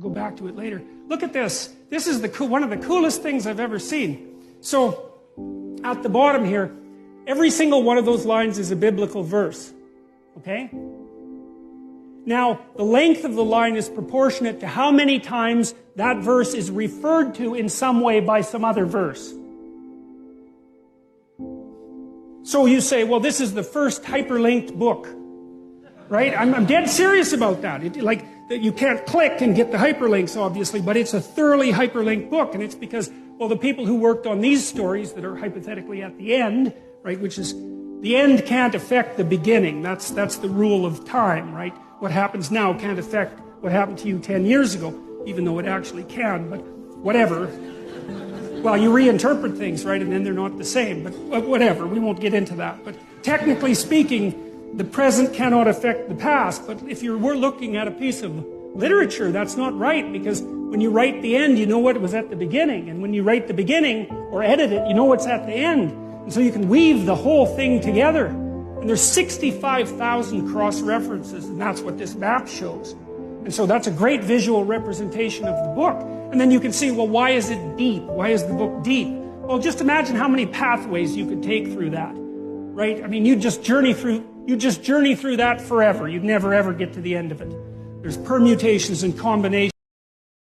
go back to it later. Look at this. This is one of the coolest things I've ever seen. So, at the bottom here, every single one of those lines is a biblical verse. Okay? Now, the length of the line is proportionate to how many times that verse is referred to in some way by some other verse. So you say, well, this is the first hyperlinked book. Right? I'm dead serious about that. You can't click and get the hyperlinks, obviously, but it's a thoroughly hyperlinked book, and it's because, well, the people who worked on these stories that are hypothetically at the end, right, which is, the end can't affect the beginning. That's the rule of time, right? What happens now can't affect what happened to you 10 years ago, even though it actually can, but whatever. Well, you reinterpret things, right, and then they're not the same, but whatever, we won't get into that. But technically speaking, the present cannot affect the past, but if we're looking at a piece of literature, that's not right, because when you write the end, you know what was at the beginning, and when you write the beginning, or edit it, you know what's at the end. And so you can weave the whole thing together. And there's 65,000 cross-references, and that's what this map shows. And so that's a great visual representation of the book. And then you can see, well, why is it deep? Why is the book deep? Well, just imagine how many pathways you could take through that, right? I mean, you just journey through that forever. You'd never, ever get to the end of it. There's permutations and combinations.